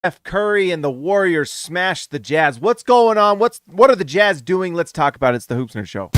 Steph Curry and the Warriors smashed the Jazz. What's going on? What are the Jazz doing? Let's talk about it. It's the Hoopsner Show.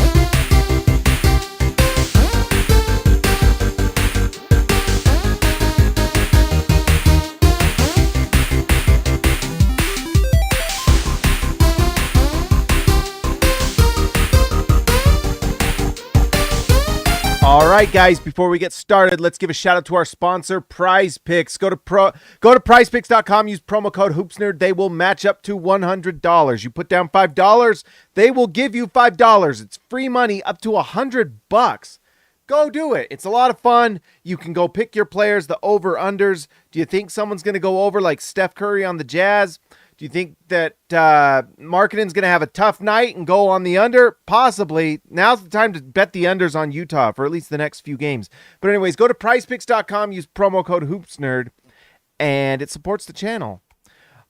All right, guys, before we get started, let's give a shout out to our sponsor, Prize Picks. Go to prizepicks.com, use promo code HoopsNerd. They will match up to $100. You put down $5, they will give you $5. It's free money up to $100. Go do it. It's a lot of fun. You can go pick your players, the over-unders. Do you think someone's going to go over like Steph Curry on the Jazz? Do you think that Markkanen's going to have a tough night and go on the under? Possibly. Now's the time to bet the unders on Utah for at least the next few games. But anyways, go to prizepicks.com, use promo code HoopsNerd, and it supports the channel.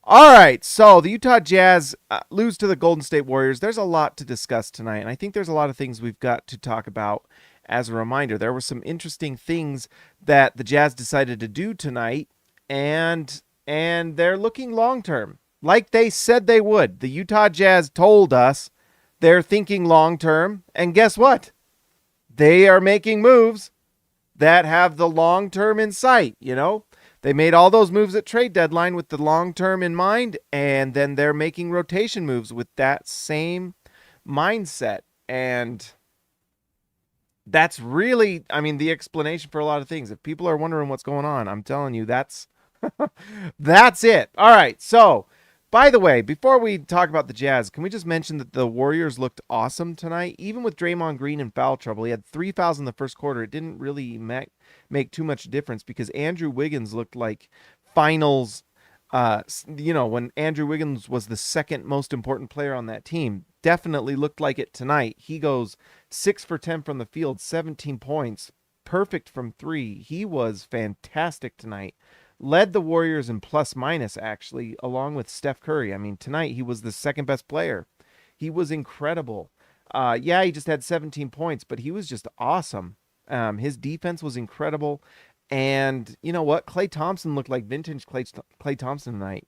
All right, so the Utah Jazz lose to the Golden State Warriors. There's a lot to discuss tonight, and I think there's a lot of things we've got to talk about. As a reminder, there were some interesting things that the Jazz decided to do tonight, and they're looking long-term. Like they said they would. The Utah Jazz told us they're thinking long-term. And guess what? They are making moves that have the long-term in sight, you know? They made all those moves at trade deadline with the long-term in mind, and then they're making rotation moves with that same mindset. And that's really, the explanation for a lot of things. If people are wondering what's going on, I'm telling you, that's that's it. All right, so by the way, before we talk about the Jazz, can we just mention that the Warriors looked awesome tonight? Even with Draymond Green in foul trouble, he had 3 fouls in the first quarter. It didn't really make too much difference because Andrew Wiggins looked like finals, when Andrew Wiggins was the second most important player on that team. Definitely looked like it tonight. He goes 6 for 10 from the field, 17 points, perfect from 3. He was fantastic tonight. Led the Warriors in plus minus, actually, along with Steph Curry. Tonight he was the second best player. He was incredible. He just had 17 points, but he was just awesome. His defense was incredible. And you know what? Klay Thompson looked like vintage Klay Thompson tonight.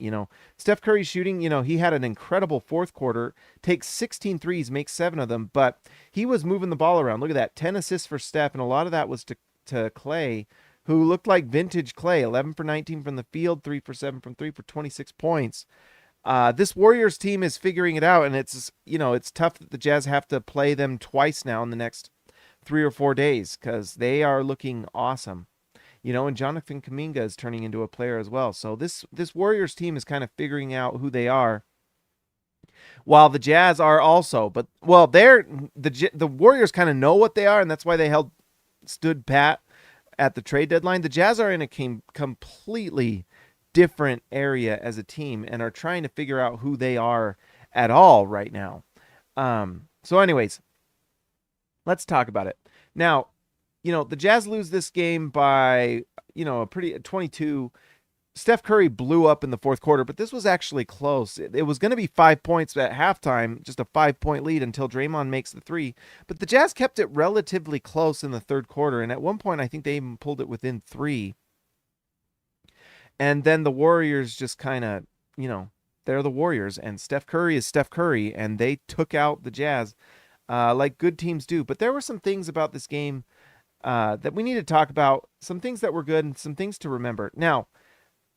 Steph Curry shooting, he had an incredible fourth quarter, takes 16 threes, makes 7 of them, but he was moving the ball around. Look at that, 10 assists for Steph, and a lot of that was to Klay, who looked like vintage Klay, 11 for 19 from the field, 3 for 7 from 3 for 26 points. This Warriors team is figuring it out, and it's tough that the Jazz have to play them twice now in the next 3 or 4 days because they are looking awesome. And Jonathan Kuminga is turning into a player as well. So this Warriors team is kind of figuring out who they are, while the Jazz are also. But the Warriors kind of know what they are, and that's why they stood pat at the trade deadline. The Jazz are in a completely different area as a team and are trying to figure out who they are at all right now. So anyways, let's talk about it. Now, the Jazz lose this game by, a pretty 22. Steph Curry blew up in the fourth quarter, but this was actually close. It was going to be 5 points at halftime, just a 5-point lead until Draymond makes the 3. But the Jazz kept it relatively close in the third quarter, and at one point I think they even pulled it within 3. And then the Warriors just kind of, they're the Warriors, and Steph Curry is Steph Curry, and they took out the Jazz like good teams do. But there were some things about this game that we need to talk about, some things that were good and some things to remember. Now,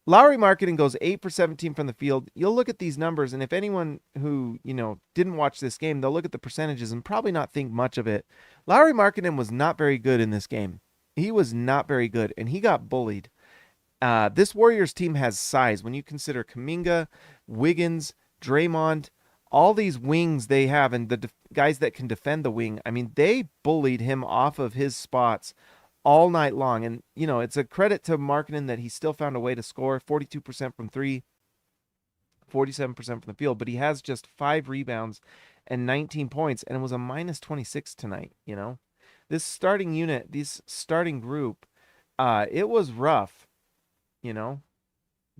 Lauri Markkanen goes 8 for 17 from the field. You'll look at these numbers, and if anyone who, didn't watch this game, they'll look at the percentages and probably not think much of it. Lauri Markkanen was not very good in this game. He was not very good, and he got bullied. This Warriors team has size. When you consider Kuminga, Wiggins, Draymond, all these wings they have, and the guys that can defend the wing, they bullied him off of his spots all night long. And, it's a credit to Markkanen that he still found a way to score 42% from 3, 47% from the field, but he has just 5 rebounds and 19 points, and it was a minus 26 tonight. This starting unit, this starting group, it was rough.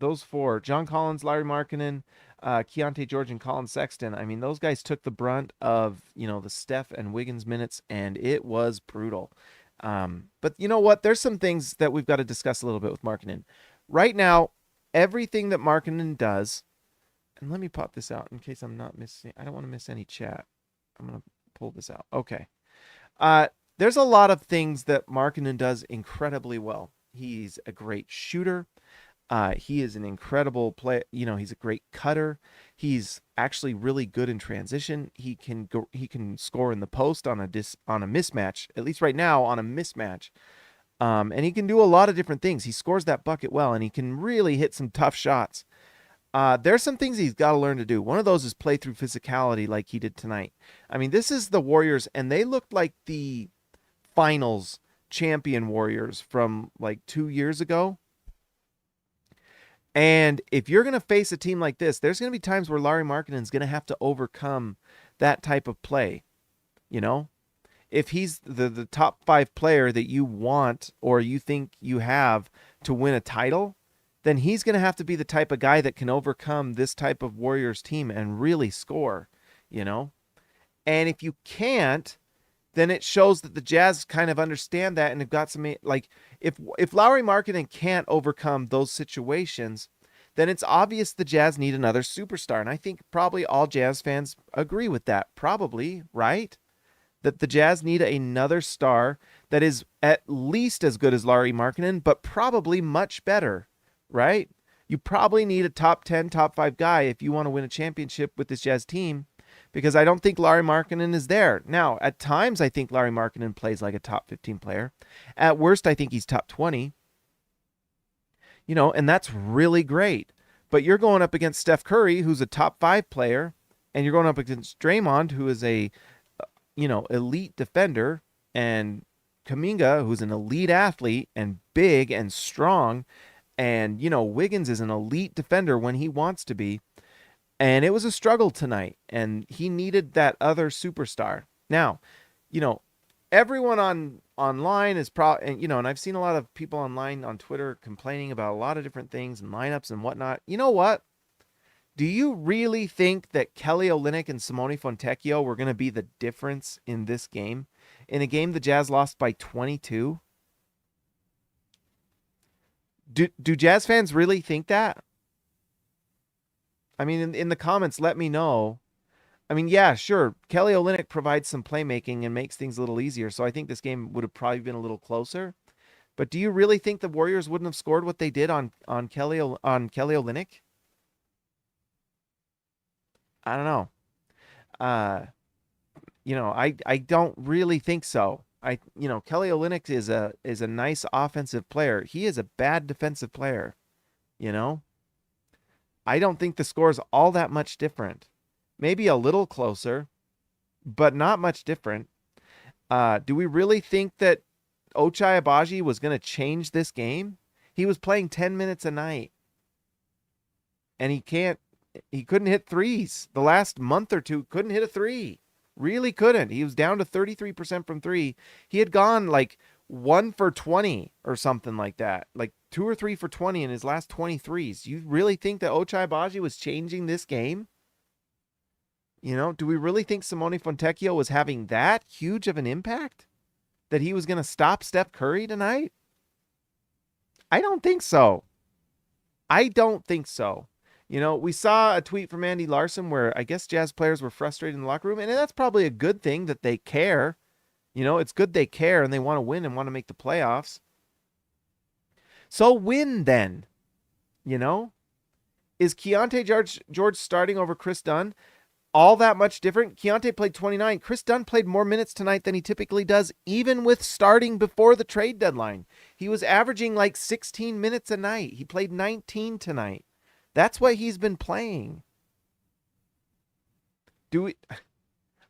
Those 4, John Collins, Lauri Markkanen, Keyonte George, and Colin Sexton, those guys took the brunt of, the Steph and Wiggins minutes, and it was brutal. But you know what? There's some things that we've got to discuss a little bit with Markkanen. Right now, everything that Markkanen does. And let me pop this out in case I'm not missing. I don't want to miss any chat. I'm going to pull this out. Okay. There's a lot of things that Markkanen does incredibly well. He's a great shooter. He is an incredible play. He's a great cutter. He's actually really good in transition. He can score in the post on a mismatch. At least right now on a mismatch. And he can do a lot of different things. He scores that bucket well, and he can really hit some tough shots. There's some things he's got to learn to do. One of those is play through physicality like he did tonight. I mean, this is the Warriors, and they looked like the finals champion Warriors from like 2 years ago. And if you're going to face a team like this, there's going to be times where Lauri Markkanen is going to have to overcome that type of play. If he's the top 5 player that you want or you think you have to win a title, then he's going to have to be the type of guy that can overcome this type of Warriors team and really score, And if you can't, then it shows that the Jazz kind of understand that and have got some, like, if Lauri Markkanen can't overcome those situations, then it's obvious the Jazz need another superstar. And I think probably all Jazz fans agree with that. Probably, right? That the Jazz need another star that is at least as good as Lauri Markkanen, but probably much better, right? You probably need a top 10, top 5 guy if you want to win a championship with this Jazz team, because I don't think Lauri Markkanen is there. Now, at times, I think Lauri Markkanen plays like a top 15 player. At worst, I think he's top 20. And that's really great. But you're going up against Steph Curry, who's a top 5 player, and you're going up against Draymond, who is a elite defender, and Kuminga, who's an elite athlete and big and strong, and Wiggins is an elite defender when he wants to be. And it was a struggle tonight, and he needed that other superstar. Now, everyone online is probably, and I've seen a lot of people online on Twitter complaining about a lot of different things and lineups and whatnot. You know what? Do you really think that Kelly Olynyk and Simone Fontecchio were going to be the difference in this game? In a game the Jazz lost by 22? Do Jazz fans really think that? I mean, in the comments, let me know. I mean, yeah, sure. Kelly Olynyk provides some playmaking and makes things a little easier. So I think this game would have probably been a little closer. But do you really think the Warriors wouldn't have scored what they did on Kelly Olynyk? I don't know. I don't really think so. Kelly Olynyk is a nice offensive player. He is a bad defensive player. I don't think the score is all that much different. Maybe a little closer, but not much different. Do we really think that Ochai Agbaji was going to change this game? He was playing 10 minutes a night, and he couldn't hit threes. The last month or two, couldn't hit a three. Really couldn't. He was down to 33% from three. He had gone like 1 for 20 or something like that. Like 2 or 3 for 20 in his last 23s. You really think that Ochai Agbaji was changing this game? Do we really think Simone Fontecchio was having that huge of an impact? That he was going to stop Steph Curry tonight? I don't think so. We saw a tweet from Andy Larson where I guess Jazz players were frustrated in the locker room, and that's probably a good thing that they care. It's good they care and they want to win and want to make the playoffs. So win then. Is Keyonte George starting over Chris Dunn all that much different? Keyonte played 29. Chris Dunn played more minutes tonight than he typically does, even with starting before the trade deadline. He was averaging like 16 minutes a night. He played 19 tonight. That's what he's been playing.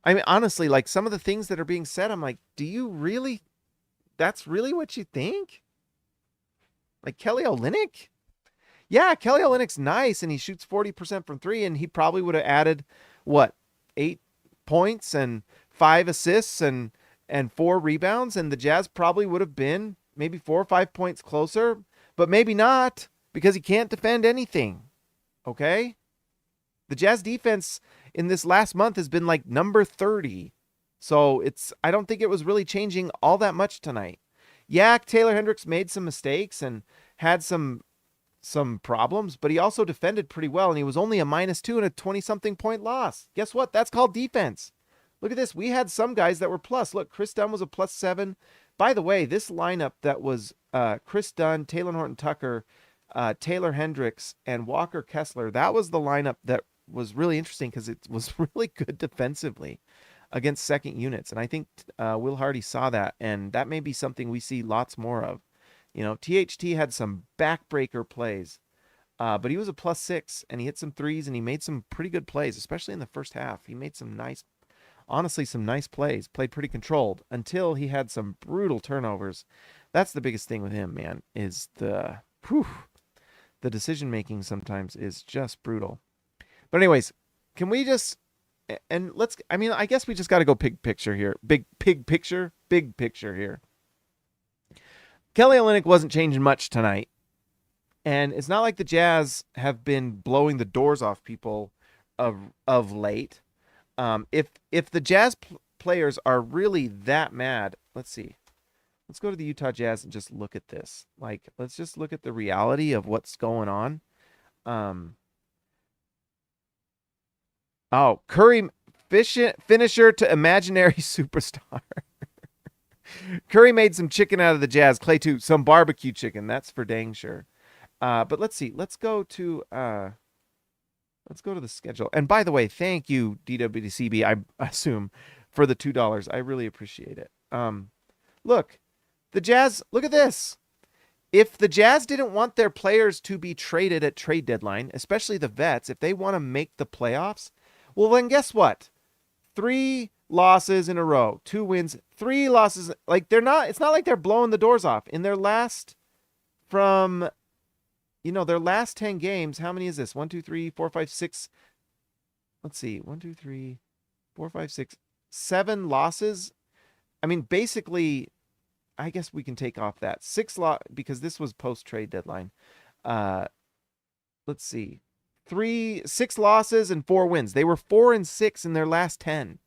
I mean, honestly, like some of the things that are being said, I'm like, that's really what you think? Like Kelly Olynyk? Yeah, Kelly Olynyk's nice, and he shoots 40% from 3, and he probably would have added, 8 points and 5 assists and 4 rebounds, and the Jazz probably would have been maybe 4 or 5 points closer, but maybe not, because he can't defend anything. Okay? The Jazz defense in this last month has been like number 30. So I don't think it was really changing all that much tonight. Yeah, Taylor Hendricks made some mistakes and had some some problems, but he also defended pretty well, and he was only a -2 in a 20-something point loss. Guess what? That's called defense. Look at this. We had some guys that were plus. Look, Chris Dunn was a +7. By the way, this lineup that was Chris Dunn, Taylor Horton-Tucker, Taylor Hendricks, and Walker Kessler, that was the lineup that was really interesting because it was really good defensively against second units. And I think Will Hardy saw that, and that may be something we see lots more of. You know, THT had some backbreaker plays, but he was a +6, and he hit some threes, and he made some pretty good plays, especially in the first half. He made some nice plays, played pretty controlled until he had some brutal turnovers. That's the biggest thing with him, man, is the decision-making sometimes is just brutal. But anyways, can we just, and I guess we just got to go big picture here. Big picture here. Kelly Olynyk wasn't changing much tonight. And it's not like the Jazz have been blowing the doors off people of late. If the Jazz players are really that mad, let's see. Let's go to the Utah Jazz and just look at this. Like, let's just look at the reality of what's going on. Curry finisher to imaginary superstar. Curry made some chicken out of the Jazz. Clay too, some barbecue chicken. That's for dang sure. But let's see. Let's go to the schedule. And by the way, thank you, DWCB, I assume, for the $2. I really appreciate it. Look, the Jazz, look at this. If the Jazz didn't want their players to be traded at trade deadline, especially the vets, if they want to make the playoffs, well, then guess what? 3 losses in a row, 2 wins, 3 losses. Like, it's not like they're blowing the doors off. In their last, their last 10 games, how many is this? 1, 2, 3, 4, 5, 6. Let's see. 1, 2, 3, 4, 5, 6, 7 losses. I mean, basically, I guess we can take off that 6 because this was post-trade deadline. Let's see. 6 losses and 4 wins. They were 4-6 in their last 10.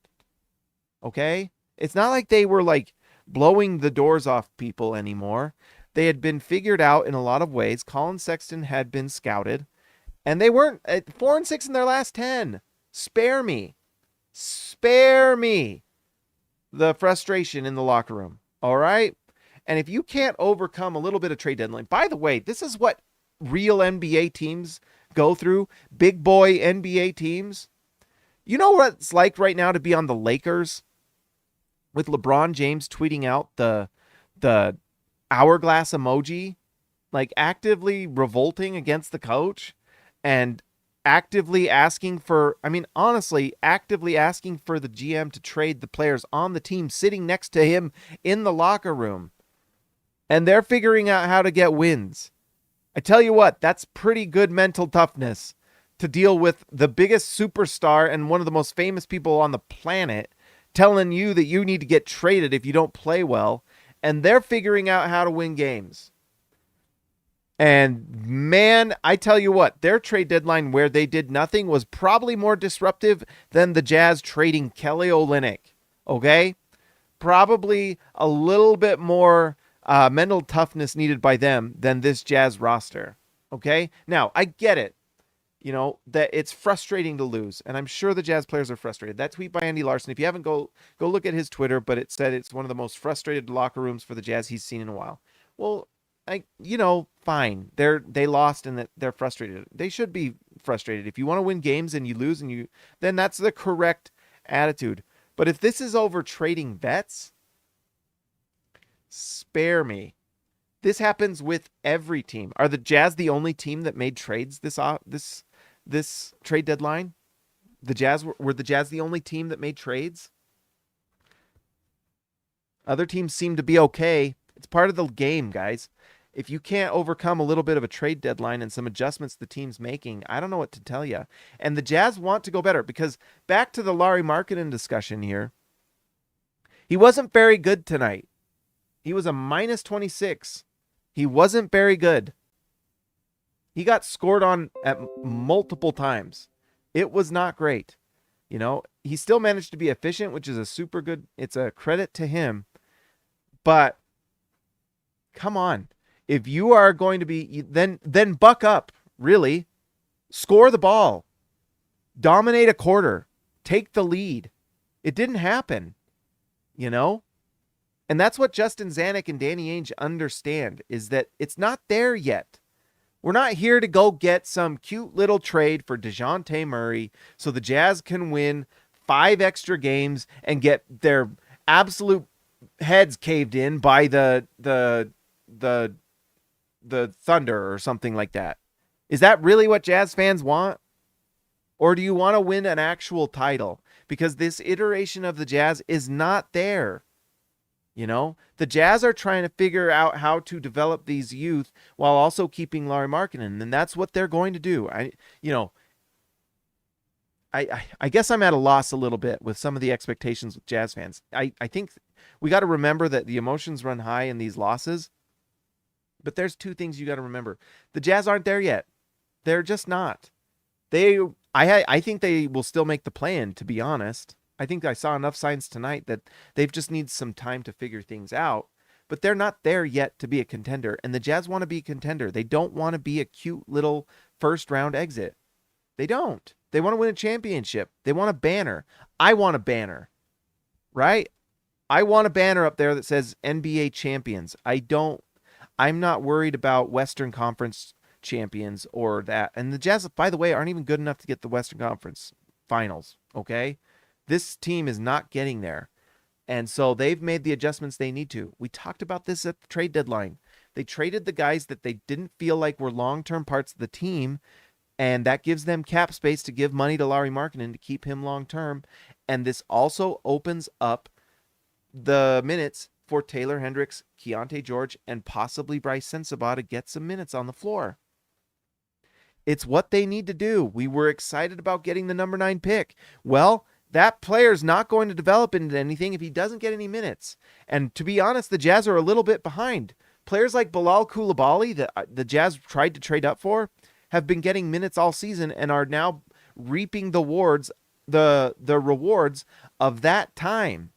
Okay? It's not like they were like blowing the doors off people anymore. They had been figured out in a lot of ways. Colin Sexton had been scouted, and they weren't at 4-6 in their last 10. Spare me the frustration in the locker room. All right? And if you can't overcome a little bit of trade deadline, by the way, this is what real NBA teams go through. Big boy NBA teams. You know what it's like right now to be on the Lakers with LeBron James tweeting out the hourglass emoji, like actively revolting against the coach and actively asking for the GM to trade the players on the team sitting next to him in the locker room. And they're figuring out how to get wins. I tell you what, that's pretty good mental toughness to deal with the biggest superstar and one of the most famous people on the planet telling you that you need to get traded if you don't play well, and they're figuring out how to win games. And man, I tell you what, their trade deadline where they did nothing was probably more disruptive than the Jazz trading Kelly Olynyk. Okay? Probably a little bit more mental toughness needed by them than this Jazz roster. Okay? Now, I get it. You know, that it's frustrating to lose. And I'm sure the Jazz players are frustrated. That tweet by Andy Larson, if you haven't, go look at his Twitter, but it said it's one of the most frustrated locker rooms for the Jazz he's seen in a while. Well, fine. They lost and they're frustrated. They should be frustrated. If you want to win games and you lose, then that's the correct attitude. But if this is over trading vets, spare me. This happens with every team. Are the Jazz the only team that made trades this trade deadline? Were the Jazz the only team that made trades? Other teams seem to be okay. It's part of the game, guys. If you can't overcome a little bit of a trade deadline and some adjustments the team's making, I don't know what to tell you. And the Jazz want to go better because back to the Lauri Markkanen discussion here. He wasn't very good tonight. He was a -26. He wasn't very good. He got scored on at multiple times. It was not great. He still managed to be efficient, which is it's a credit to him. But come on. If you are going to be, then buck up, really. Score the ball. Dominate a quarter. Take the lead. It didn't happen, you know? And that's what Justin Zanuck and Danny Ainge understand, is that it's not there yet. We're not here to go get some cute little trade for DeJounte Murray so the Jazz can win 5 extra games and get their absolute heads caved in by the Thunder or something like that. Is that really what Jazz fans want? Or do you want to win an actual title? Because this iteration of the Jazz is not there. You know, the Jazz are trying to figure out how to develop these youth while also keeping Lauri Markkanen, and that's what they're going to do. I guess I'm at a loss a little bit with some of the expectations with Jazz fans. I think we got to remember that the emotions run high in these losses, but there's 2 things you got to remember. The Jazz aren't there yet. They're just not. I think they will still make the play-in, to be honest. I think I saw enough signs tonight that they've just need some time to figure things out, but they're not there yet to be a contender, and the Jazz want to be a contender. They don't want to be a cute little first-round exit. They don't. They want to win a championship. They want a banner. I want a banner, right? I want a banner up there that says NBA champions. I'm not worried about Western Conference champions or that. And the Jazz, by the way, aren't even good enough to get the Western Conference finals, okay? This team is not getting there. And so they've made the adjustments they need to. We talked about this at the trade deadline. They traded the guys that they didn't feel like were long-term parts of the team, and that gives them cap space to give money to Lauri Markkanen to keep him long-term. And this also opens up the minutes for Taylor Hendricks, Keyonte George, and possibly Bryce Sensabaugh to get some minutes on the floor. It's what they need to do. We were excited about getting the number 9 pick. Well, that player's not going to develop into anything if he doesn't get any minutes. And to be honest, the Jazz are a little bit behind. Players like Bilal Coulibaly that the Jazz tried to trade up for have been getting minutes all season and are now reaping the rewards of that time.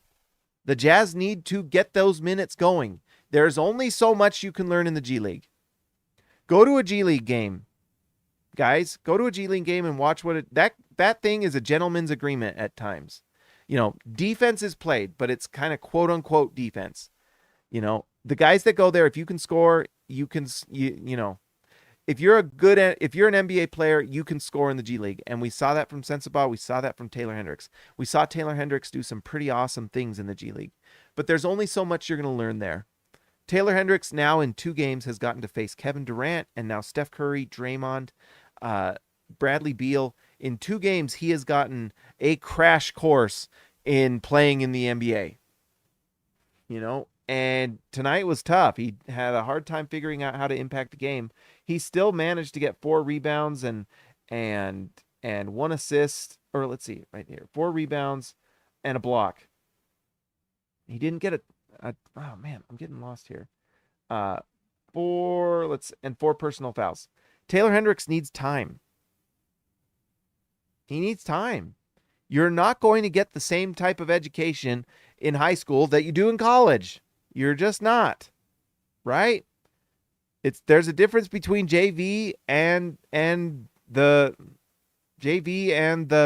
The Jazz need to get those minutes going. There's only so much you can learn in the G League. Go to a G League game. Guys, go to a G League game and watch that thing is a gentleman's agreement at times. You know, defense is played, but it's kind of quote unquote defense. You know, the guys that go there, if you can score, you know, if you're an NBA player, you can score in the G League. And we saw that from Sensabaugh. We saw that from Taylor Hendricks. We saw Taylor Hendricks do some pretty awesome things in the G League. But there's only so much you're going to learn there. Taylor Hendricks now in 2 games has gotten to face Kevin Durant and now Steph Curry, Draymond, Bradley Beal. In 2 games, he has gotten a crash course in playing in the NBA. You know, and tonight was tough. He had a hard time figuring out how to impact the game. He still managed to get 4 rebounds and 1 assist, or let's see, right here, 4 rebounds and a block. He didn't get oh man, I'm getting lost here. 4 personal fouls. Taylor Hendricks needs time. He needs time. You're not going to get the same type of education in high school that you do in college. You're just not. Right? There's a difference between JV and the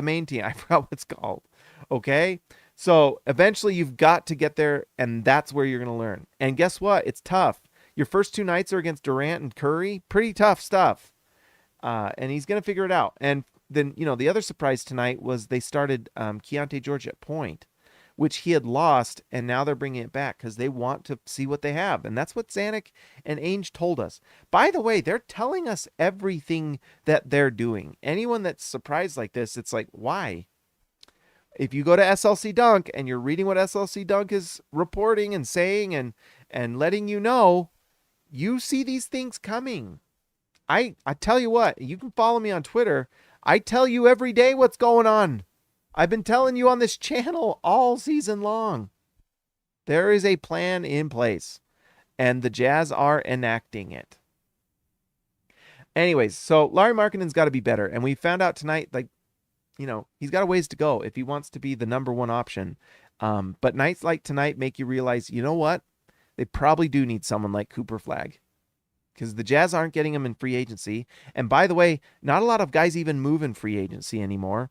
main team. I forgot what it's called. Okay? So eventually you've got to get there, and that's where you're going to learn. And guess what? It's tough. Your first 2 nights are against Durant and Curry. Pretty tough stuff. And he's going to figure it out. And then, you know, the other surprise tonight was they started Keyonte George at point, which he had lost, and now they're bringing it back because they want to see what they have. And that's what Zanuck and Ainge told us. By the way, they're telling us everything that they're doing. Anyone that's surprised like this, it's like, why? If you go to SLC Dunk and you're reading what SLC Dunk is reporting and saying and letting you know, you see these things coming. I tell you what, you can follow me on Twitter. I tell you every day what's going on. I've been telling you on this channel all season long. There is a plan in place, and the Jazz are enacting it. Anyways, so Lauri Markkanen's got to be better, and we found out tonight, like, you know, he's got a ways to go if he wants to be the number 1 option. But nights like tonight make you realize, you know what? They probably do need someone like Cooper Flagg. because the Jazz aren't getting him in free agency. And by the way, not a lot of guys even move in free agency anymore.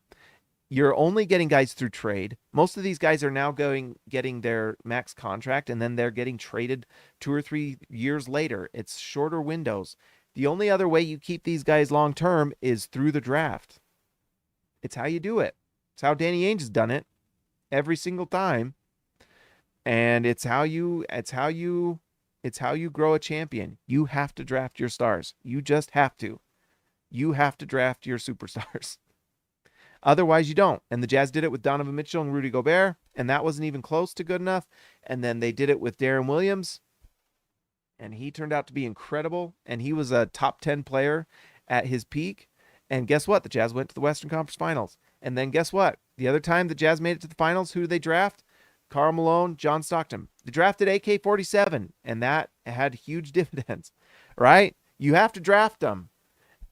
You're only getting guys through trade. Most of these guys are now getting their max contract, and then they're getting traded 2 or 3 years later. It's shorter windows. The only other way you keep these guys long term is through the draft. It's how you do it. It's how Danny Ainge has done it every single time. And it's how you grow a champion. You have to draft your stars. You just have to. You have to draft your superstars. Otherwise, you don't. And the Jazz did it with Donovan Mitchell and Rudy Gobert, and that wasn't even close to good enough. And then they did it with Deron Williams, and he turned out to be incredible. And he was a top 10 player at his peak. And guess what? The Jazz went to the Western Conference Finals. And then guess what? The other time the Jazz made it to the finals, who did they draft? Karl Malone, John Stockton. They drafted AK-47, and that had huge dividends, right? You have to draft them,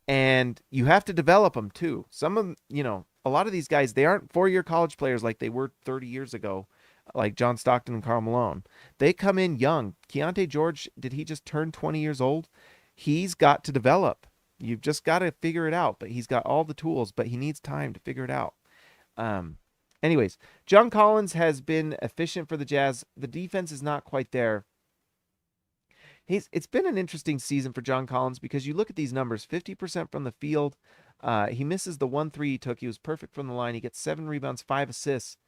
and you have to develop them too. Some of them, a lot of these guys, they aren't 4-year college players like they were 30 years ago, like John Stockton and Karl Malone. They come in young. Keyonte George, did he just turn 20 years old? He's got to develop. You've just got to figure it out, but he's got all the tools, but he needs time to figure it out. Anyways, John Collins has been efficient for the Jazz. The defense is not quite there. It's been an interesting season for John Collins because you look at these numbers, 50% from the field. He misses the 1-3 he took. He was perfect from the line. He gets 7 rebounds, 5 assists,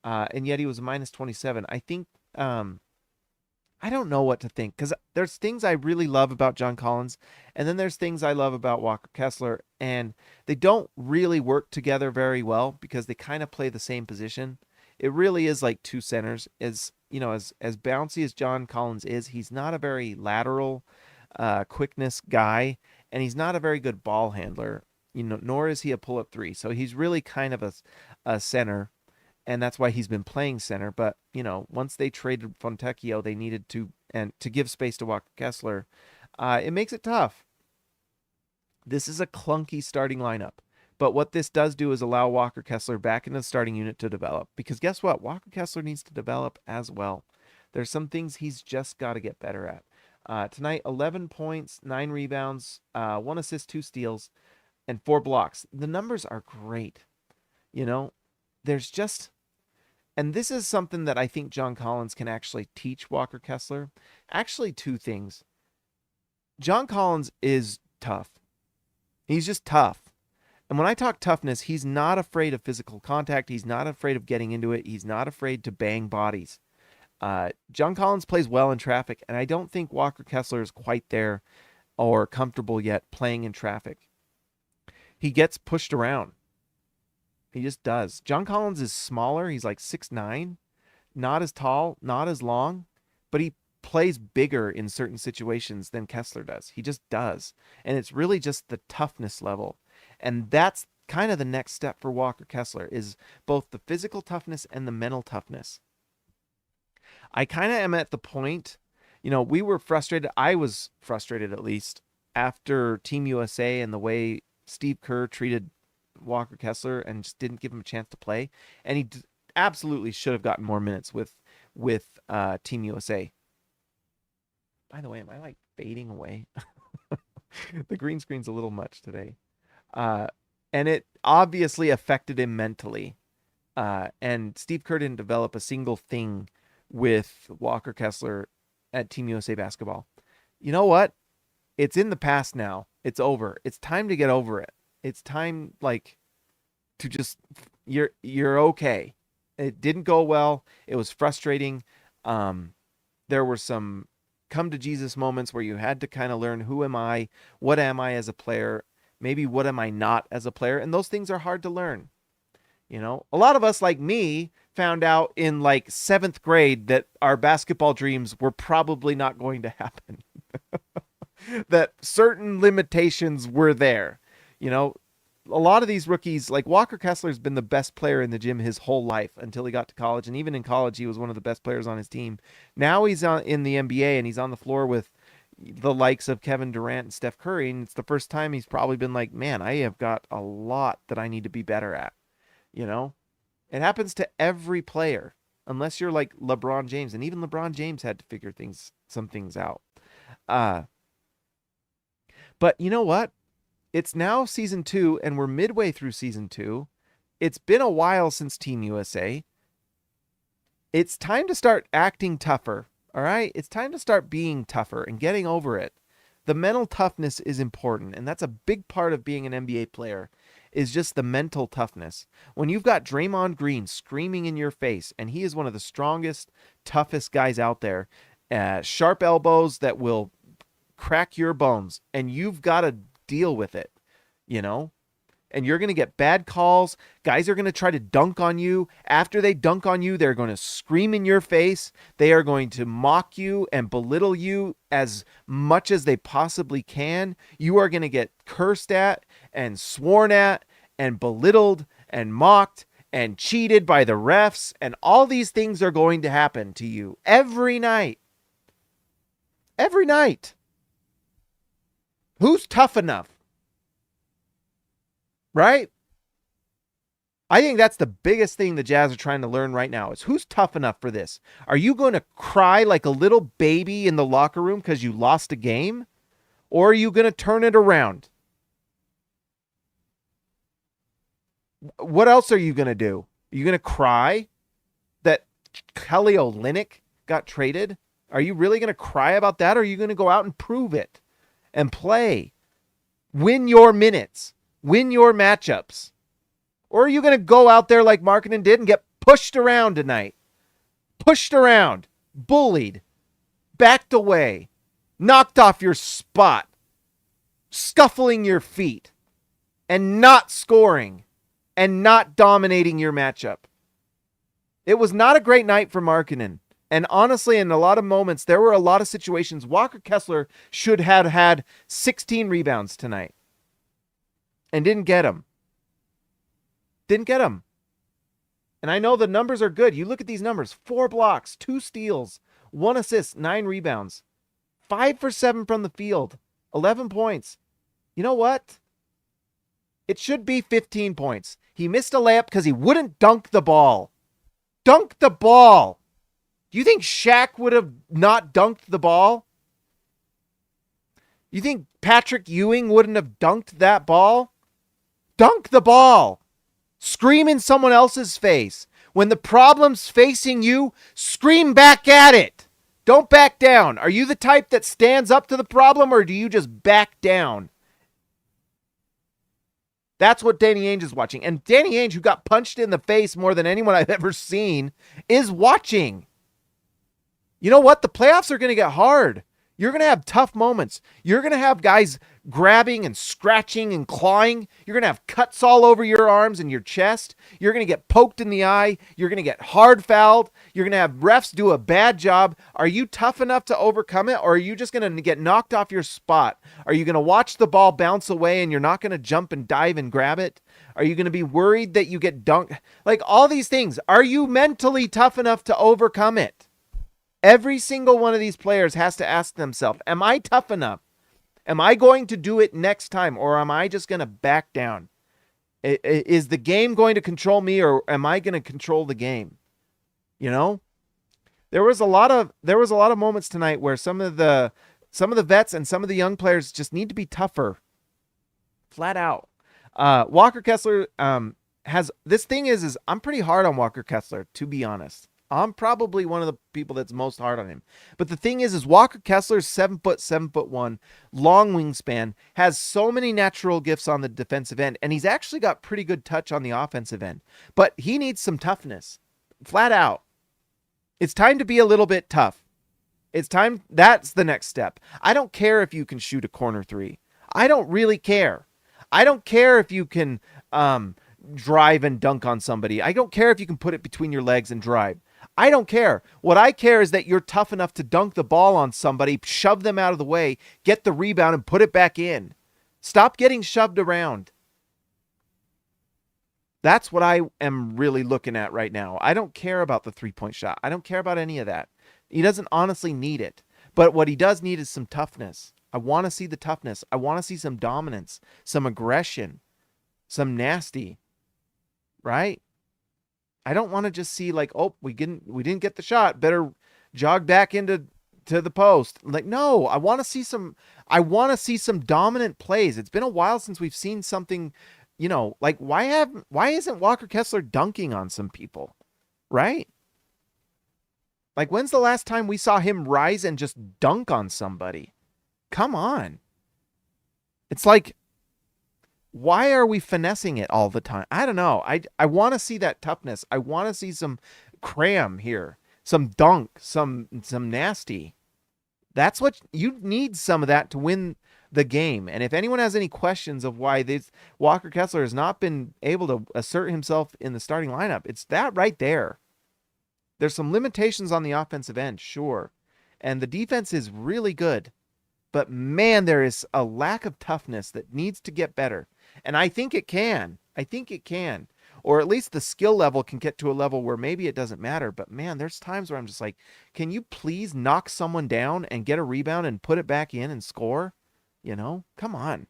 and yet he was minus 27. I think, I don't know what to think because there's things I really love about John Collins, and then there's things I love about Walker Kessler, and they don't really work together very well because they kind of play the same position. It really is like two centers. As bouncy as John Collins is, he's not a very lateral quickness guy, and he's not a very good ball handler, nor is he a pull-up three. So he's really kind of a center, and that's why he's been playing center. But, once they traded Fontecchio, they needed to give space to Walker Kessler. It makes it tough. This is a clunky starting lineup. But what this does do is allow Walker Kessler back into the starting unit to develop. Because guess what? Walker Kessler needs to develop as well. There's some things he's just got to get better at. Tonight, 11 points, 9 rebounds, 1 assist, 2 steals, and 4 blocks. The numbers are great. There's just... And this is something that I think John Collins can actually teach Walker Kessler. Actually, 2 things. John Collins is tough. He's just tough. And when I talk toughness, he's not afraid of physical contact. He's not afraid of getting into it. He's not afraid to bang bodies. John Collins plays well in traffic, and I don't think Walker Kessler is quite there or comfortable yet playing in traffic. He gets pushed around. He just does. John Collins is smaller. He's like 6'9", not as tall, not as long, but he plays bigger in certain situations than Kessler does. He just does. And it's really just the toughness level. And that's kind of the next step for Walker Kessler, is both the physical toughness and the mental toughness. I kind of am at the point, we were frustrated. I was frustrated, at least, after Team USA and the way Steve Kerr treated Walker Kessler and just didn't give him a chance to play. And he absolutely should have gotten more minutes with Team USA. By the way, am I like fading away? The green screen's a little much today. And it obviously affected him mentally. And Steve Kerr didn't develop a single thing with Walker Kessler at Team USA basketball. You know what? It's in the past now. It's over. It's time to get over it. It's time, to just, you're okay. It didn't go well. It was frustrating. There were some come to Jesus moments where you had to kind of learn, who am I? What am I as a player? Maybe what am I not as a player? And those things are hard to learn. A lot of us, like me, found out in 7th grade that our basketball dreams were probably not going to happen. That certain limitations were there. A lot of these rookies, like Walker Kessler's been the best player in the gym his whole life until he got to college. And even in college, he was one of the best players on his team. Now he's in the NBA and he's on the floor with the likes of Kevin Durant and Steph Curry. And it's the first time he's probably been like, man, I have got a lot that I need to be better at. It happens to every player, unless you're like LeBron James. And even LeBron James had to figure some things out. But you know what? It's now season 2, and we're midway through season 2. It's been a while since Team USA. It's time to start acting tougher, all right? It's time to start being tougher and getting over it. The mental toughness is important, and that's a big part of being an NBA player, is just the mental toughness. When you've got Draymond Green screaming in your face, and he is one of the strongest, toughest guys out there, sharp elbows that will crack your bones, and you've got to deal with it, and you're going to get bad calls. Guys are going to try to dunk on you. After they dunk on you, they're going to scream in your face. They are going to mock you and belittle you as much as they possibly can. You are going to get cursed at and sworn at and belittled and mocked and cheated by the refs. And all these things are going to happen to you every night. Every night. Who's tough enough? Right? I think that's the biggest thing the Jazz are trying to learn right now is who's tough enough for this? Are you going to cry like a little baby in the locker room because you lost a game? Or are you going to turn it around? What else are you going to do? Are you going to cry that Kelly Olynyk got traded? Are you really going to cry about that? Or are you going to go out and prove it and play? Win your minutes. Win your matchups. Or are you going to go out there like Markkanen did and get pushed around tonight? Pushed around, bullied, backed away, knocked off your spot, scuffling your feet, and not scoring, and not dominating your matchup. It was not a great night for Markkanen. And honestly, in a lot of moments, there were a lot of situations. Walker Kessler should have had 16 rebounds tonight. And didn't get them. Didn't get them. And I know the numbers are good. You look at these numbers. 4 blocks, 2 steals, 1 assist, 9 rebounds. 5 for 7 from the field. 11 points. You know what? It should be 15 points. He missed a layup because he wouldn't dunk the ball. Dunk the ball. Do you think Shaq would have not dunked the ball? You think Patrick Ewing wouldn't have dunked that ball? Dunk the ball. Scream in someone else's face. When the problem's facing you, scream back at it. Don't back down. Are you the type that stands up to the problem or do you just back down? That's what Danny Ainge is watching. And Danny Ainge, who got punched in the face more than anyone I've ever seen, is watching. You know what? The playoffs are going to get hard. You're going to have tough moments. You're going to have guys grabbing and scratching and clawing. You're going to have cuts all over your arms and your chest. You're going to get poked in the eye. You're going to get hard fouled. You're going to have refs do a bad job. Are you tough enough to overcome it, or are you just going to get knocked off your spot? Are you going to watch the ball bounce away and you're not going to jump and dive and grab it? Are you going to be worried that you get dunked? Like all these things. Are you mentally tough enough to overcome it? Every single one of these players has to ask themselves, am I tough enough? Am I going to do it next time, or am I just going to back down? Is the game going to control me, or am I going to control the game? You know, there was a lot of moments tonight where some of the vets and some of the young players just need to be tougher, flat out. Walker Kessler has this thing is I'm pretty hard on Walker Kessler, to be honest. I'm probably one of the people that's most hard on him. But the thing is Walker Kessler's 7'1", long wingspan, has so many natural gifts on the defensive end, and he's actually got pretty good touch on the offensive end. But he needs some toughness, flat out. It's time to be a little bit tough. It's time. That's the next step. I don't care if you can shoot a corner 3. I don't really care. I don't care if you can drive and dunk on somebody. I don't care if you can put it between your legs and drive. I don't care. What I care is that you're tough enough to dunk the ball on somebody, shove them out of the way, get the rebound, and put it back in. Stop getting shoved around. That's what I am really looking at right now. I don't care about the three-point shot. I don't care about any of that. He doesn't honestly need it. But what he does need is some toughness. I want to see the toughness. I want to see some dominance, some aggression, some nasty, right? I don't want to just see like, oh, we didn't get the shot. Better jog back into to the post. Like, no, I want to see some dominant plays. It's been a while since we've seen something, like why isn't Walker Kessler dunking on some people? Right? Like, when's the last time we saw him rise and just dunk on somebody? Come on. It's like, why are we finessing it all the time? I don't know. I want to see that toughness. I want to see some cram here, some dunk, some nasty. That's what you need, some of that to win the game. And if anyone has any questions of why this Walker Kessler has not been able to assert himself in the starting lineup, it's that right there. There's some limitations on the offensive end, sure. And the defense is really good. But man, there is a lack of toughness that needs to get better. And I think it can. I think it can. Or at least the skill level can get to a level where maybe it doesn't matter. But man, there's times where I'm just like, can you please knock someone down and get a rebound and put it back in and score? Come on.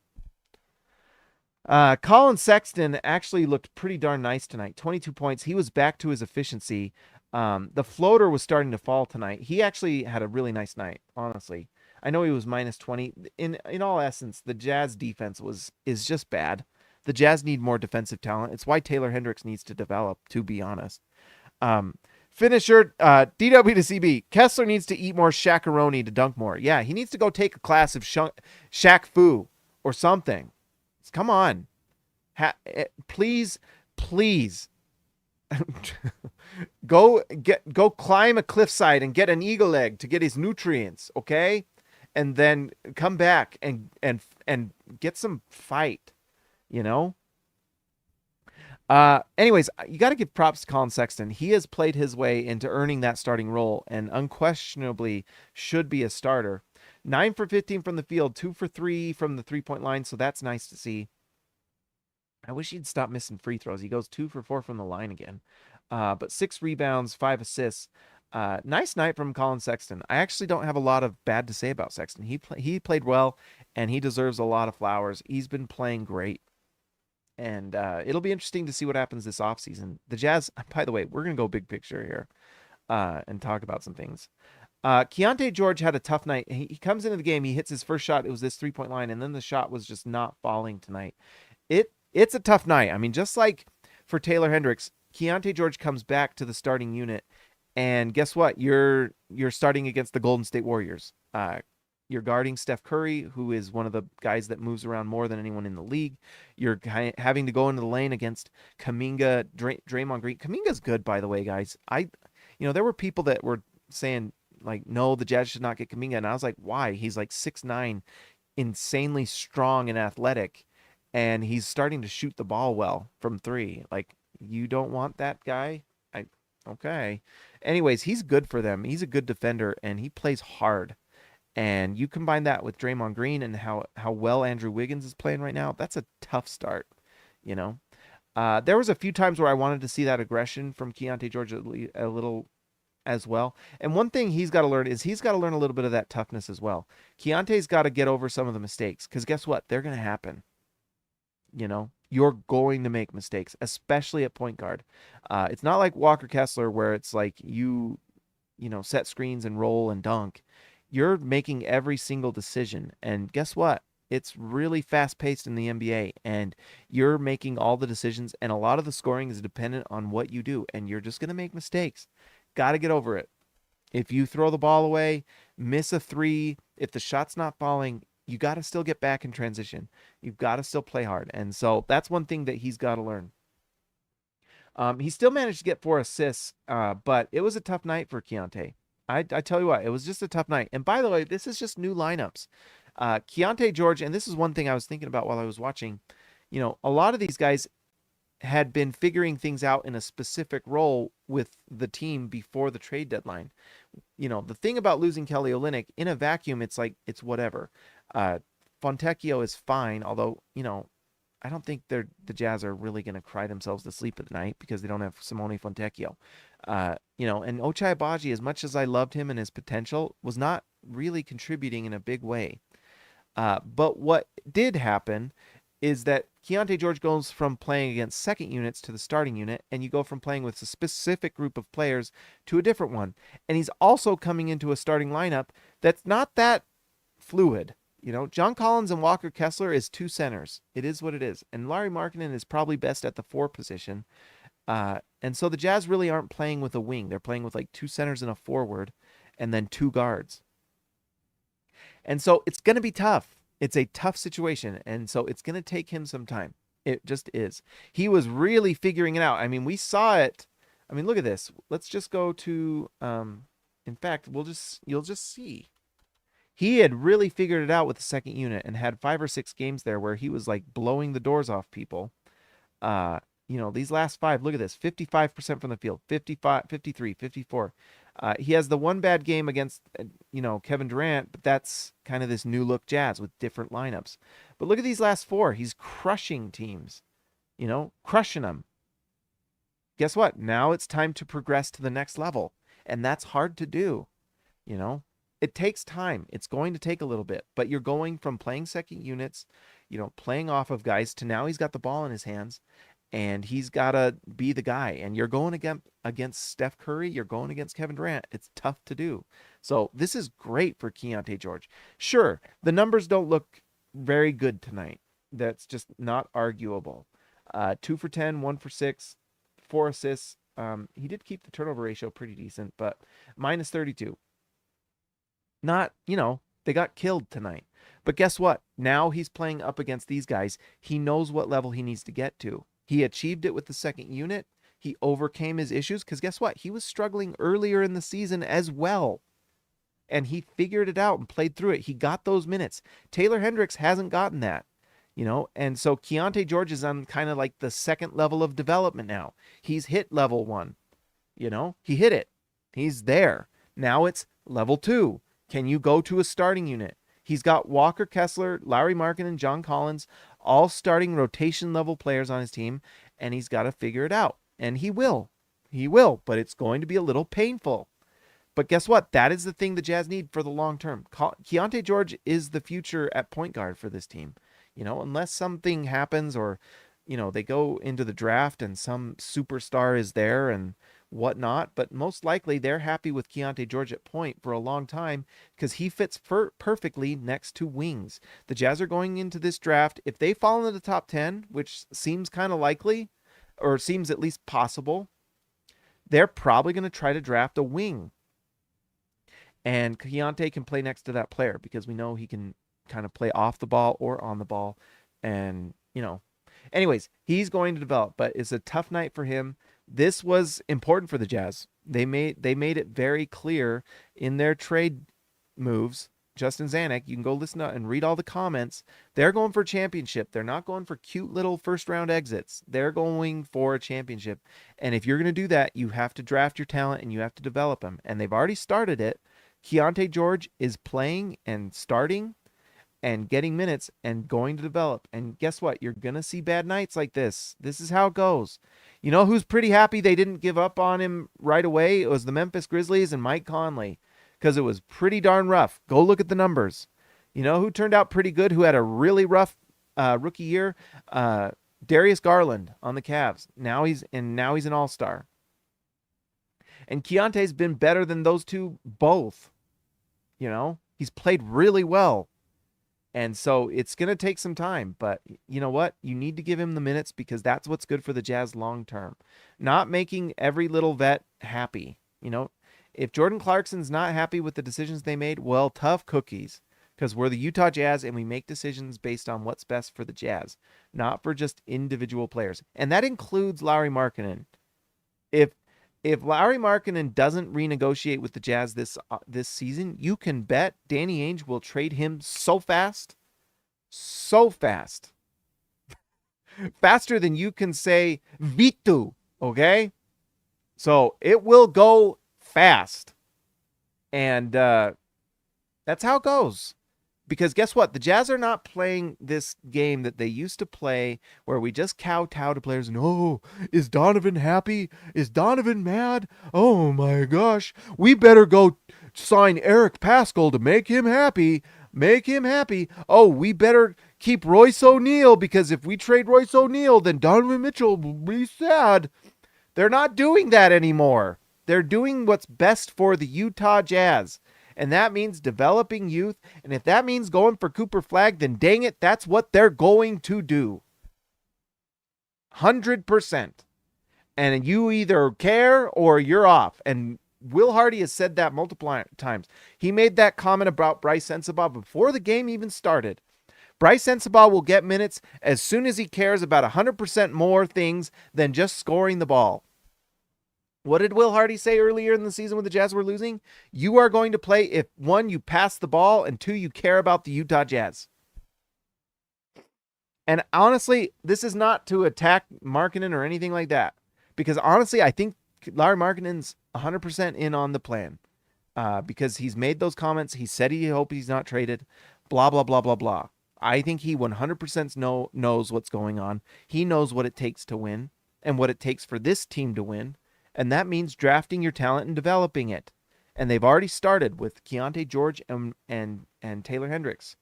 Colin Sexton actually looked pretty darn nice tonight. 22 points. He was back to his efficiency. The floater was starting to fall tonight. He actually had a really nice night, honestly. I know he was minus 20. In all essence, the Jazz defense is just bad. The Jazz need more defensive talent. It's why Taylor Hendricks needs to develop, to be honest. Finisher, DW to CB. Kessler needs to eat more shakaroni to dunk more. Yeah, he needs to go take a class of Shaq Fu or something. Come on. Please go climb a cliffside and get an eagle egg to get his nutrients, okay? And then come back and get some fight, Anyways, you got to give props to Colin Sexton. He has played his way into earning that starting role and unquestionably should be a starter. 9 for 15 from the field, 2 for 3 from the three-point line, so that's nice to see. I wish he'd stop missing free throws. He goes 2 for 4 from the line again. But 6 rebounds, 5 assists. Nice night from Colin Sexton. I actually don't have a lot of bad to say about Sexton. He played well, and he deserves a lot of flowers. He's been playing great. And it'll be interesting to see what happens this offseason. The Jazz, by the way, we're going to go big picture here and talk about some things. Keyonte George had a tough night. He comes into the game, he hits his first shot. It was this three-point line, and then the shot was just not falling tonight. It's a tough night. I mean, just like for Taylor Hendricks, Keyonte George comes back to the starting unit, and guess what? You're starting against the Golden State Warriors. You're guarding Steph Curry, who is one of the guys that moves around more than anyone in the league. You're having to go into the lane against Kuminga, Draymond Green. Kuminga's good, by the way, guys. There were people that were saying, like, no, the Jazz should not get Kuminga. And I was like, why? He's like 6'9", insanely strong and athletic, and he's starting to shoot the ball well from three. Like, you don't want that guy? Okay. Anyways, he's good for them. He's a good defender, and he plays hard. And you combine that with Draymond Green and how well Andrew Wiggins is playing right now, that's a tough start, There was a few times where I wanted to see that aggression from Keyonte George a little as well. And one thing he's got to learn is he's got to learn a little bit of that toughness as well. Keontae's got to get over some of the mistakes, because guess what? They're going to happen. You're going to make mistakes, especially at point guard. It's not like Walker Kessler where it's like you set screens and roll and dunk. You're making every single decision. And guess what? It's really fast-paced in the NBA, and you're making all the decisions, and a lot of the scoring is dependent on what you do, and you're just going to make mistakes. Got to get over it. If you throw the ball away, miss a three, if the shot's not falling, you got to still get back in transition. You've got to still play hard. And so that's one thing that he's got to learn. He still managed to get 4 assists, but it was a tough night for Keyonte. I tell you what, it was just a tough night. And by the way, this is just new lineups. Keyonte George, and this is one thing I was thinking about while I was watching, a lot of these guys had been figuring things out in a specific role with the team before the trade deadline. The thing about losing Kelly Olynyk, in a vacuum, it's like, it's whatever. Fontecchio is fine, although, I don't think the Jazz are really going to cry themselves to sleep at night because they don't have Simone Fontecchio. And Ochai Agbaji, as much as I loved him and his potential, was not really contributing in a big way. But what did happen is that Keyonte George goes from playing against second units to the starting unit, and you go from playing with a specific group of players to a different one. And he's also coming into a starting lineup that's not that fluid. John Collins and Walker Kessler is two centers. It is what it is. And Lauri Markkanen is probably best at the 4 position. And so the Jazz really aren't playing with a wing. They're playing with like 2 centers and a forward and then 2 guards. And so it's going to be tough. It's a tough situation. And so it's going to take him some time. It just is. He was really figuring it out. I mean, we saw it. I mean, look at this. Let's just go to, in fact, you'll just see. He had really figured it out with the second unit and had 5 or 6 games there where he was like blowing the doors off people. These last 5, look at this, 55% from the field, 55, 53, 54. He has the one bad game against, Kevin Durant, but that's kind of this new look Jazz with different lineups. But look at these last 4. He's crushing teams, crushing them. Guess what? Now it's time to progress to the next level. And that's hard to do, It takes time. It's going to take a little bit, but you're going from playing second units, playing off of guys to now he's got the ball in his hands and he's got to be the guy. And you're going against Steph Curry. You're going against Kevin Durant. It's tough to do. So this is great for Keyonte George. Sure, the numbers don't look very good tonight. That's just not arguable. 2 for 10, 1 for 6, 4 assists. He did keep the turnover ratio pretty decent, but minus 32. Not, they got killed tonight. But guess what? Now he's playing up against these guys. He knows what level he needs to get to. He achieved it with the second unit. He overcame his issues because guess what? He was struggling earlier in the season as well. And he figured it out and played through it. He got those minutes. Taylor Hendricks hasn't gotten that, and so Keyonte George is on kind of like the second level of development now. He's hit level 1, he hit it. He's there. Now it's level 2. Can you go to a starting unit? He's got Walker Kessler, Lauri Markkanen, and John Collins, all starting rotation level players on his team, and he's got to figure it out. And he will. He will, but it's going to be a little painful. But guess what? That is the thing the Jazz need for the long term. Keyonte George is the future at point guard for this team. Unless something happens or, they go into the draft and some superstar is there and whatnot, but most likely they're happy with Keyonte George at point for a long time because he fits perfectly next to wings. The Jazz are going into this draft. If they fall into the top 10, which seems kind of likely or seems at least possible, they're probably going to try to draft a wing. And Keyonte can play next to that player because we know he can kind of play off the ball or on the ball. And, anyways, he's going to develop, but it's a tough night for him. This was important for the Jazz. They made it very clear in their trade moves. Justin Zanuck, you can go listen to and read all the comments. They're going for a championship. They're not going for cute little first round exits. They're going for a championship. And if you're going to do that, you have to draft your talent and you have to develop them. And they've already started it. Keyonte George is playing and starting and getting minutes and going to develop. And guess what? You're going to see bad nights like this. This is how it goes. You know who's pretty happy they didn't give up on him right away? It was the Memphis Grizzlies and Mike Conley because it was pretty darn rough. Go look at the numbers. You know who turned out pretty good, who had a really rough rookie year? Darius Garland on the Cavs. Now he's an all-star. And Keontae's been better than those two both. He's played really well. And so it's going to take some time, but you know what? You need to give him the minutes because that's what's good for the Jazz long term. Not making every little vet happy. If Jordan Clarkson's not happy with the decisions they made, well, tough cookies because we're the Utah Jazz and we make decisions based on what's best for the Jazz, not for just individual players. And that includes Lauri Markkanen. If Lauri Markkanen doesn't renegotiate with the Jazz this season, you can bet Danny Ainge will trade him so fast, faster than you can say Vitu, okay? So it will go fast, and that's how it goes. Because guess what? The Jazz are not playing this game that they used to play where we just kowtow to players. No, is Donovan happy? Is Donovan mad? Oh my gosh. We better go sign Eric Paschall to make him happy. Oh, we better keep Royce O'Neal because if we trade Royce O'Neal, then Donovan Mitchell will be sad. They're not doing that anymore. They're doing what's best for the Utah Jazz. And that means developing youth. And if that means going for Cooper Flagg, then dang it, that's what they're going to do. 100%. And you either care or you're off. And Will Hardy has said that multiple times. He made that comment about Bryce Sensabaugh before the game even started. Bryce Sensabaugh will get minutes as soon as he cares about 100% more things than just scoring the ball. What did Will Hardy say earlier in the season when the Jazz were losing? You are going to play if, one, you pass the ball, and two, you care about the Utah Jazz. And honestly, this is not to attack Markkanen or anything like that. Because honestly, I think Lauri Markkanen's 100% in on the plan. Because he's made those comments. He said he hopes he's not traded. Blah, blah, blah, blah, blah. I think he 100% knows what's going on. He knows what it takes to win and what it takes for this team to win. And that means drafting your talent and developing it. And they've already started with Keyonte George and Taylor Hendricks.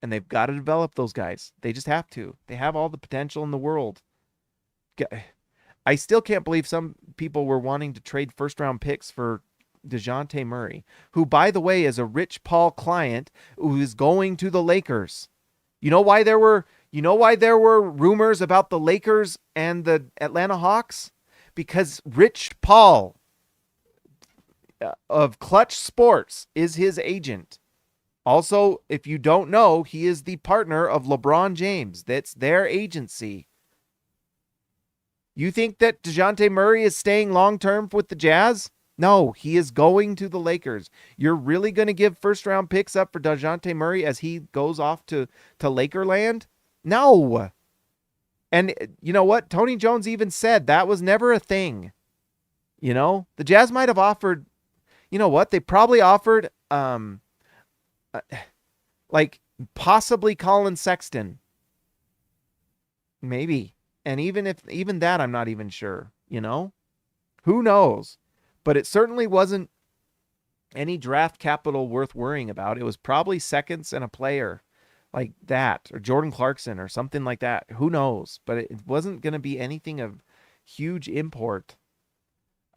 And they've got to develop those guys. They just have to. They have all the potential in the world. I still can't believe some people were wanting to trade first-round picks for DeJounte Murray, who, by the way, is a Rich Paul client who is going to the Lakers. You know why there were rumors about the Lakers and the Atlanta Hawks? Because Rich Paul of Clutch Sports is his agent. Also, if you don't know, he is the partner of LeBron James. That's their agency. You think that DeJounte Murray is staying long-term with the Jazz? No, he is going to the Lakers. You're really going to give first-round picks up for DeJounte Murray as he goes off to Lakerland? No. And you know what? Tony Jones even said that was never a thing. You know, the Jazz might have offered, you know what? They probably offered, like possibly Colin Sexton. Maybe. And even that, I'm not even sure, you know, who knows, but it certainly wasn't any draft capital worth worrying about. It was probably seconds and a player like that, or Jordan Clarkson or something like that. Who knows? But it wasn't going to be anything of huge import.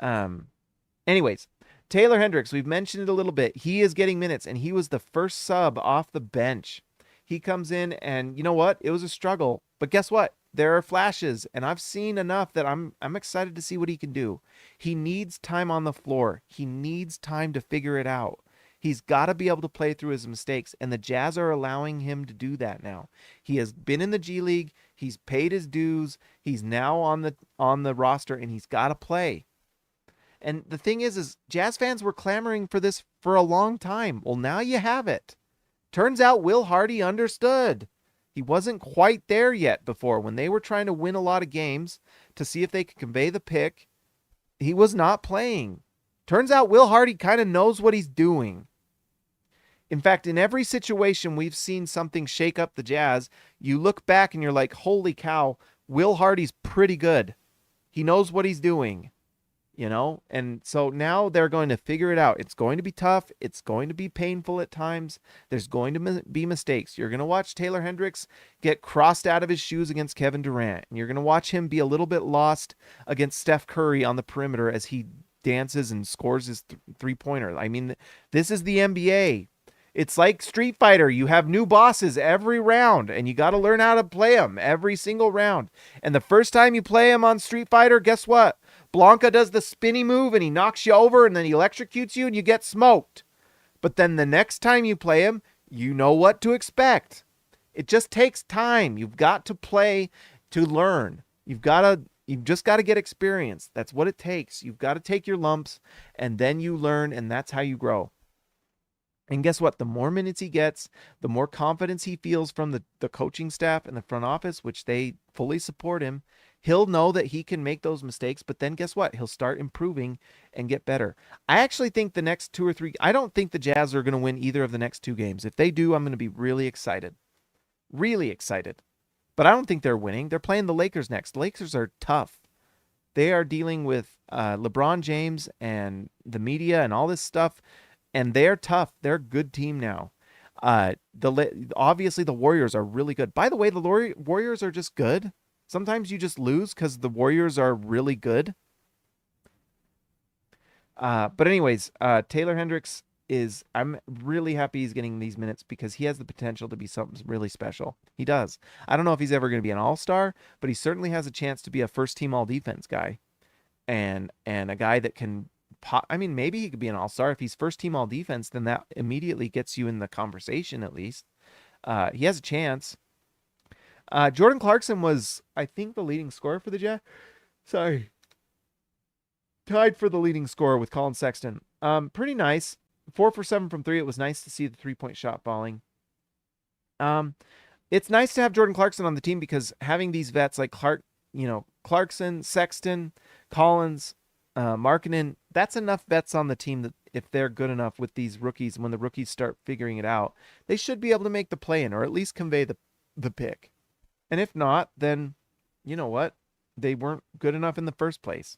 Anyways, Taylor Hendricks, we've mentioned it a little bit. He is getting minutes, and he was the first sub off the bench. He comes in, and you know what? It was a struggle. But guess what? There are flashes, and I've seen enough that I'm excited to see what he can do. He needs time on the floor. He needs time to figure it out. He's got to be able to play through his mistakes, and the Jazz are allowing him to do that now. He has been in the G League. He's paid his dues. He's now on the roster, and he's got to play. And the thing is Jazz fans were clamoring for this for a long time. Well, now you have it. Turns out Will Hardy understood. He wasn't quite there yet before. When they were trying to win a lot of games to see if they could convey the pick, he was not playing. Turns out Will Hardy kind of knows what he's doing. In fact, in every situation we've seen something shake up the Jazz, you look back and you're like, holy cow, Will Hardy's pretty good. He knows what he's doing. You know, and so now they're going to figure it out. It's going to be tough. It's going to be painful at times. There's going to be mistakes. You're going to watch Taylor Hendricks get crossed out of his shoes against Kevin Durant. And you're going to watch him be a little bit lost against Steph Curry on the perimeter as he dances and scores his three-pointer. I mean, this is the NBA. It's like Street Fighter. You have new bosses every round, and you got to learn how to play them every single round. And the first time you play him on Street Fighter, guess what? Blanca does the spinny move and he knocks you over and then he electrocutes you and you get smoked. But then the next time you play him, you know what to expect. It just takes time. You've got to play to learn. You've just got to get experience. That's what it takes. You've got to take your lumps and then you learn, and that's how you grow. And guess what? The more minutes he gets, the more confidence he feels from the coaching staff and the front office, which they fully support him. He'll know that he can make those mistakes, but then guess what? He'll start improving and get better. I actually think the next 2 or 3, I don't think the Jazz are going to win either of the next 2 games. If they do, I'm going to be really excited. Really excited. But I don't think they're winning. They're playing the Lakers next. The Lakers are tough. They are dealing with LeBron James and the media and all this stuff, and they're tough. They're a good team now. Obviously the Warriors are really good. By the way, the Warriors are just good. Sometimes you just lose because the Warriors are really good. But anyways, Taylor Hendricks I'm really happy he's getting these minutes because he has the potential to be something really special. He does. I don't know if he's ever going to be an all-star, but he certainly has a chance to be a first-team all-defense guy and a guy that can I mean, maybe he could be an all-star. If he's first-team all-defense, then that immediately gets you in the conversation at least. He has a chance. Jordan Clarkson was, I think, the leading scorer for the Jazz. Sorry. Tied for the leading scorer with Colin Sexton. Pretty nice. 4 for 7 from 3. It was nice to see the 3-point shot falling. It's nice to have Jordan Clarkson on the team because having these vets like Clarkson, Sexton, Collins, Markkanen, that's enough vets on the team that if they're good enough with these rookies, when the rookies start figuring it out, they should be able to make the play-in or at least convey the pick. And if not, then you know what? They weren't good enough in the first place.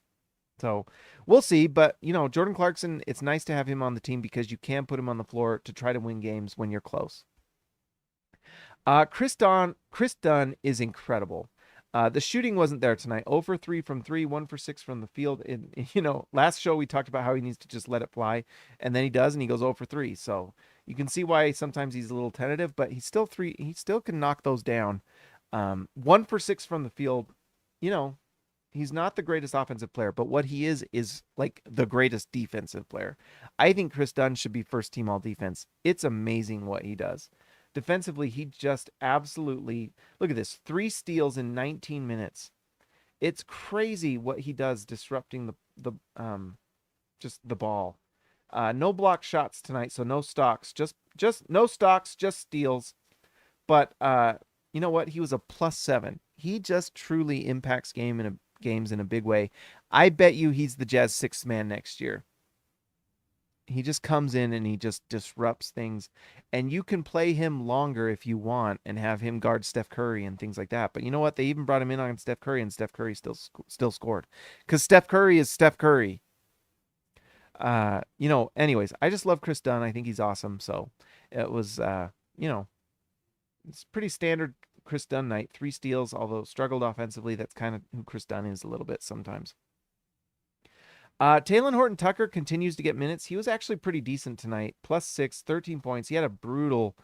So we'll see. But, Jordan Clarkson, it's nice to have him on the team because you can put him on the floor to try to win games when you're close. Chris Dunn is incredible. The shooting wasn't there tonight. 0 for 3 from 3, 1 for 6 from the field. And, last show we talked about how he needs to just let it fly. And then he does, and he goes 0 for 3. So you can see why sometimes he's a little tentative, but he still can knock those down. 1 for 6 from the field. He's not the greatest offensive player, but what he is like the greatest defensive player. I think Chris Dunn should be first team all defense. It's amazing what he does. Defensively, he just absolutely, look at this, 3 steals in 19 minutes. It's crazy what he does disrupting the ball. No block shots tonight, so no stocks, just no stocks, just steals. But you know what? He was a +7. He just truly impacts games in a big way. I bet you he's the Jazz 6th man next year. He just comes in and he just disrupts things. And you can play him longer if you want and have him guard Steph Curry and things like that. But you know what? They even brought him in on Steph Curry, and Steph Curry still scored. Because Steph Curry is Steph Curry. Anyways, I just love Chris Dunn. I think he's awesome. So it was, it's pretty standard Chris Dunn night. 3 steals, although struggled offensively. That's kind of who Chris Dunn is a little bit sometimes. Talen Horton-Tucker continues to get minutes. He was actually pretty decent tonight. +6, 13 points. He had a brutal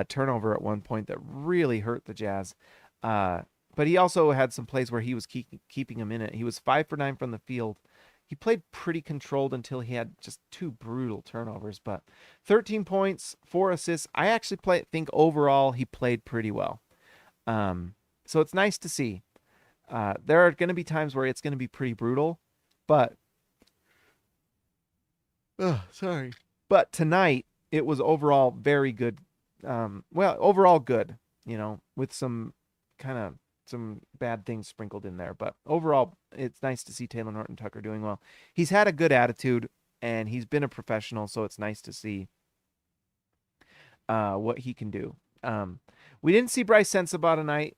turnover at one point that really hurt the Jazz. But he also had some plays where he was keeping him in it. He was 5 for 9 from the field. He played pretty controlled until he had just 2 brutal turnovers. But 13 points, 4 assists. I actually think overall he played pretty well. So it's nice to see. There are going to be times where it's going to be pretty brutal, but sorry. But tonight it was overall very good. Overall good, with some bad things sprinkled in there, but overall it's nice to see Talen Horton-Tucker doing well. He's had a good attitude and he's been a professional, so it's nice to see what he can do. We didn't see Bryce Sensabaugh tonight.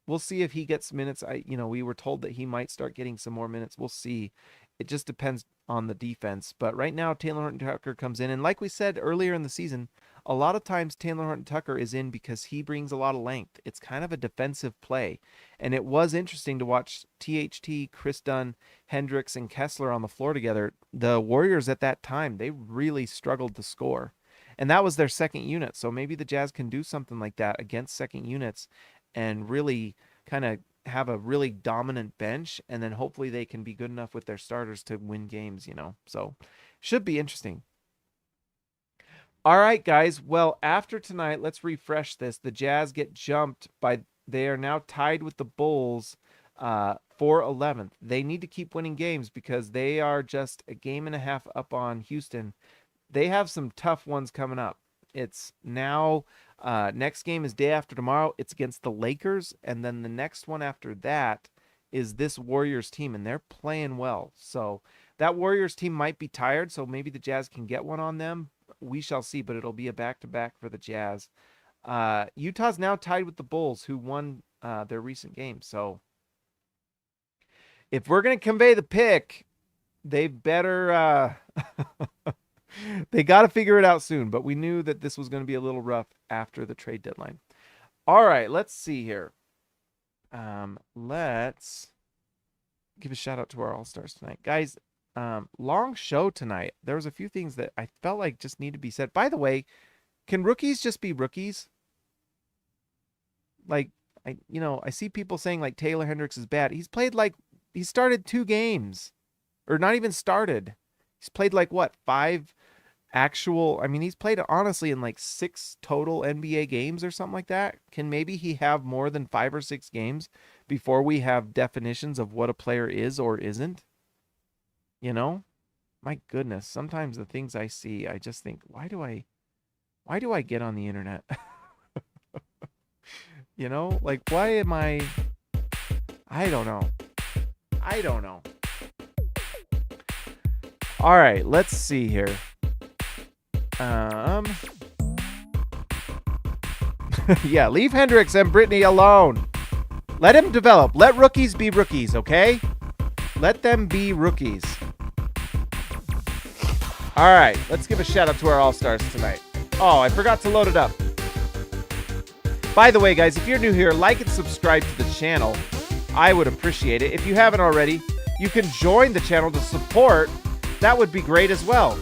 We'll see if he gets minutes. We were told that he might start getting some more minutes. We'll see. It just depends on the defense. But right now, Talen Horton-Tucker comes in. And like we said earlier in the season, a lot of times Talen Horton-Tucker is in because he brings a lot of length. It's kind of a defensive play. And it was interesting to watch THT, Chris Dunn, Hendricks, and Kessler on the floor together. The Warriors at that time, they really struggled to score. And that was their second unit. So maybe the Jazz can do something like that against second units and really kind of have a really dominant bench. And then hopefully they can be good enough with their starters to win games, So should be interesting. All right, guys. Well, after tonight, let's refresh this. The Jazz get jumped they are now tied with the Bulls for 11th. They need to keep winning games because they are just a game and a half up on Houston. They have some tough ones coming up. It's now, next game is day after tomorrow. It's against the Lakers. And then the next one after that is this Warriors team. And they're playing well. So that Warriors team might be tired. So maybe the Jazz can get one on them. We shall see. But it'll be a back-to-back for the Jazz. Utah's now tied with the Bulls, who won their recent game. So if we're going to convey the pick, they better... They got to figure it out soon, but we knew that this was going to be a little rough after the trade deadline. All right, let's see here. Let's give a shout out to our All-Stars tonight. Guys, long show tonight. There was a few things that I felt like just need to be said. By the way, can rookies just be rookies? Like, I see people saying like Taylor Hendricks is bad. He started 2 games, or not even started. He's played like what, 5 actual, he's played honestly in like 6 total NBA games or something like that. Can maybe he have more than 5 or 6 games before we have definitions of what a player is or isn't? My goodness, sometimes the things I see, I just think, why do I get on the internet? Like, why am I don't know. All right, let's see here. Yeah, leave Hendricks and Brittany alone. Let him develop. Let rookies be rookies, okay? Let them be rookies. All right, let's give a shout out to our All-Stars tonight. Oh, I forgot to load it up. By the way, guys, if you're new here, like and subscribe to the channel. I would appreciate it. If you haven't already, you can join the channel to support. That would be great as well.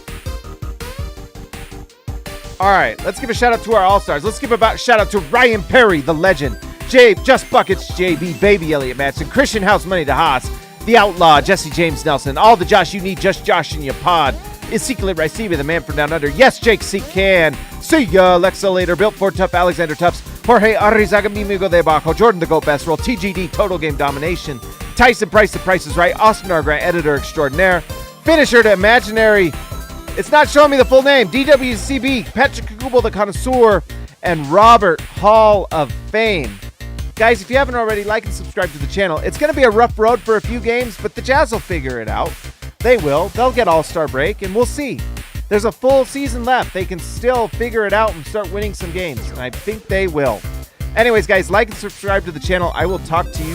All right, let's give a shout out to our All-Stars. Let's give a shout out to Ryan Perry, the legend. Just Buckets, JB, Baby Elliott Matson, Christian House Money to Haas, The Outlaw, Jesse James Nelson, all the Josh you need, just Josh in your pod. Ezekiel Ricevia, the man from down under. Yes, Jake C. Can. See ya. Lexa Later, Built for Tough, Alexander Tufts, Jorge Arrizaga, Mimigo de Bajo, Jordan the Goat Best Roll, TGD, Total Game Domination, Tyson Price, The Price is Right, Austin R. Grant, Editor Extraordinaire, Finisher to Imaginary. It's not showing me the full name. DWCB, Patrick Kubo, the Connoisseur, and Robert Hall of Fame. Guys, if you haven't already, like and subscribe to the channel. It's going to be a rough road for a few games, but the Jazz will figure it out. They will. They'll get All-Star break, and we'll see. There's a full season left. They can still figure it out and start winning some games, and I think they will. Anyways, guys, like and subscribe to the channel. I will talk to you